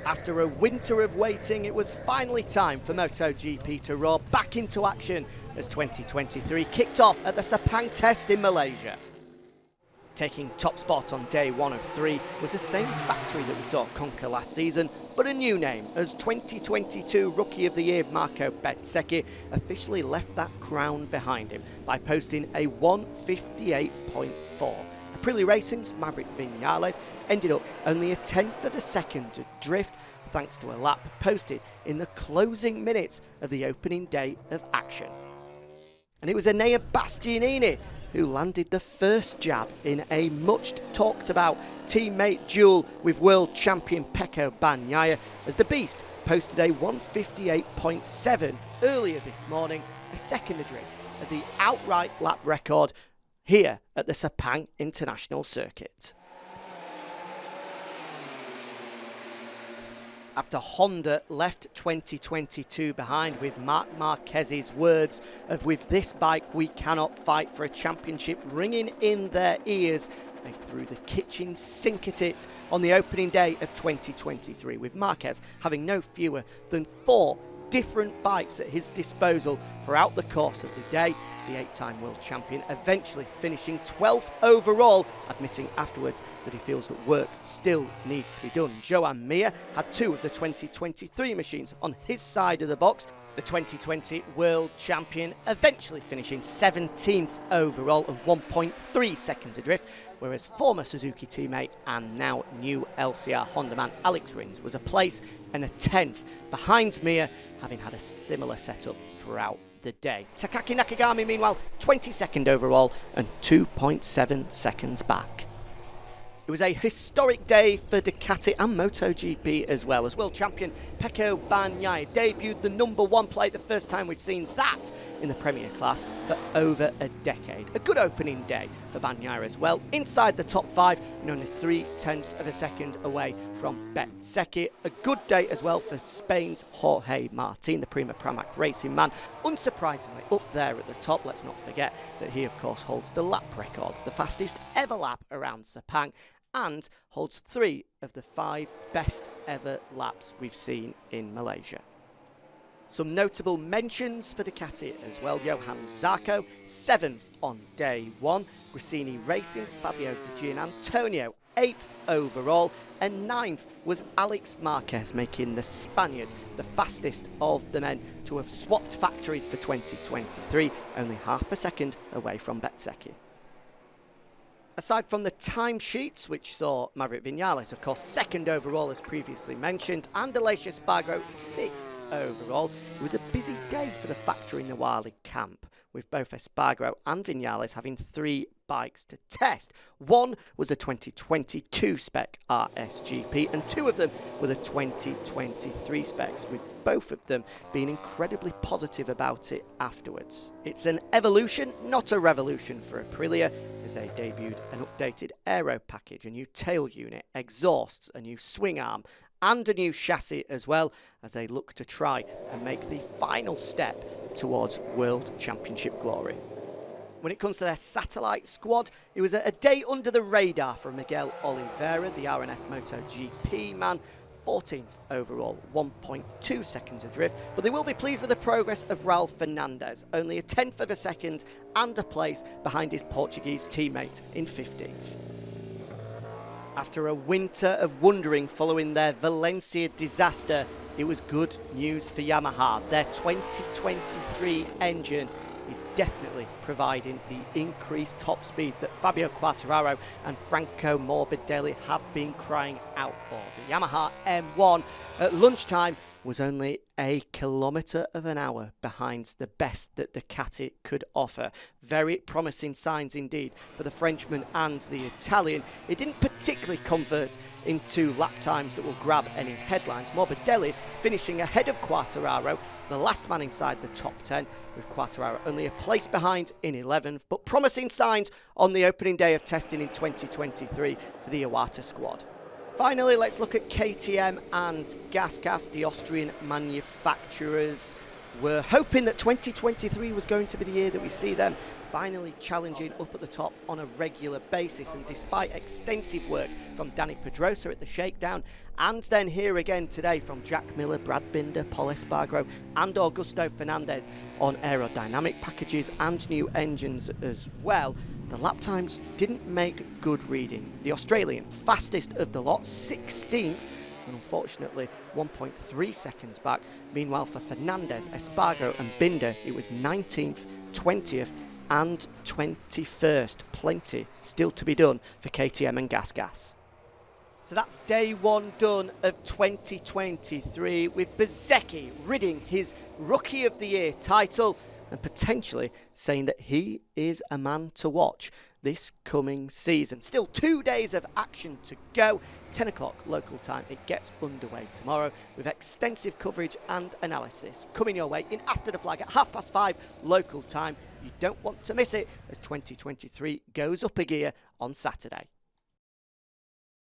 After a winter of waiting, it was finally time for MotoGP to roar back into action as 2023 kicked off at the Sepang test in Malaysia. Taking top spot on day 1 of 3 was the same factory that we saw conquer last season, but a new name, as 2022 Rookie of the Year Marco Bezzecchi officially left that crown behind him by posting a 1:58.4. Aprilia Racing's Maverick Vinales ended up only a tenth of a second adrift thanks to a lap posted in the closing minutes of the opening day of action. And it was Enea Bastianini who landed the first jab in a much talked about teammate duel with world champion Pecco Bagnaia, as the Beast posted a 1:58.7 earlier this morning, a second adrift of the outright lap record here at the Sepang International Circuit. After Honda left 2022 behind with Marc Marquez's words of "with this bike we cannot fight for a championship" ringing in their ears, they threw the kitchen sink at it on the opening day of 2023, with Marquez having no fewer than 4 different bikes at his disposal throughout the course of the day. The 8-time world champion eventually finishing 12th overall, admitting afterwards that he feels that work still needs to be done. Joan Mir had 2 of the 2023 machines on his side of the box. The 2020 world champion eventually finishing 17th overall and 1.3 seconds adrift, whereas former Suzuki teammate and now new LCR Honda man Alex Rins was a place and a 10th behind Mir, having had a similar setup throughout the day. Takaki Nakagami meanwhile 22nd overall and 2.7 seconds back. It was a historic day for Ducati and MotoGP as well, as world champion Pecco Bagnaia debuted the #1 plate, the first time we've seen that in the Premier class for over a decade. A good opening day for Bagnaia as well, inside the top 5 and only 0.3 of a second away from Bezzecchi. A good day as well for Spain's Jorge Martin, the Prima Pramac racing man, unsurprisingly up there at the top. Let's not forget that he of course holds the lap record, the fastest ever lap around Sepang, and holds 3 of the 5 best ever laps we've seen in Malaysia. Some notable mentions for Ducati as well. Johann Zarco, 7th on day 1. Gresini Racing's Fabio Di Gianantonio, 8th overall. And 9th was Alex Marquez, making the Spaniard the fastest of the men to have swapped factories for 2023, only half a second away from Bezzecchi. Aside from the timesheets, which saw Maverick Vinales, of course, 2nd overall as previously mentioned, and Aleix Espargaro 6th overall, it was a busy day for the factory Nawali camp, with both Espargaro and Vinales having 3 bikes to test. One was the 2022 spec RSGP, and 2 of them were the 2023 specs, with both of them being incredibly positive about it afterwards. It's an evolution, not a revolution for Aprilia, as they debuted an updated aero package, a new tail unit, exhausts, a new swing arm, and a new chassis as well, as they look to try and make the final step towards World Championship glory. When it comes to their satellite squad, it was a day under the radar for Miguel Oliveira, the RNF MotoGP man, 14th overall, 1.2 seconds adrift, but they will be pleased with the progress of Raul Fernandez, only a 10th of a second and a place behind his Portuguese teammate in 15th. After a winter of wondering following their Valencia disaster, it was good news for Yamaha. Their 2023 engine is definitely providing the increased top speed that Fabio Quartararo and Franco Morbidelli have been crying out for. The Yamaha M1 at lunchtime was only a kilometre of an hour behind the best that Ducati could offer. Very promising signs indeed for the Frenchman and the Italian. It didn't particularly convert into lap times that will grab any headlines. Morbidelli finishing ahead of Quartararo, the last man inside the top 10, with Quartararo only a place behind in 11th, but promising signs on the opening day of testing in 2023 for the Iwata squad. Finally, let's look at KTM and GasGas. The Austrian manufacturers were hoping that 2023 was going to be the year that we see them finally challenging up at the top on a regular basis. And despite extensive work from Danny Pedrosa at the shakedown, and then here again today from Jack Miller, Brad Binder, Paul Espargaro and Augusto Fernandez on aerodynamic packages and new engines as well, the lap times didn't make good reading. The Australian, fastest of the lot, 16th, and unfortunately 1.3 seconds back. Meanwhile, for Fernandez, Espargaro and Binder, it was 19th, 20th and 21st. Plenty still to be done for KTM and Gas. So that's day one done of 2023, with Bezzecchi ridding his Rookie of the Year title and potentially saying that he is a man to watch this coming season. Still 2 days of action to go. 10 o'clock local time, it gets underway tomorrow with extensive coverage and analysis coming your way in After the Flag at 5:30 local time. You don't want to miss it as 2023 goes up a gear on Saturday.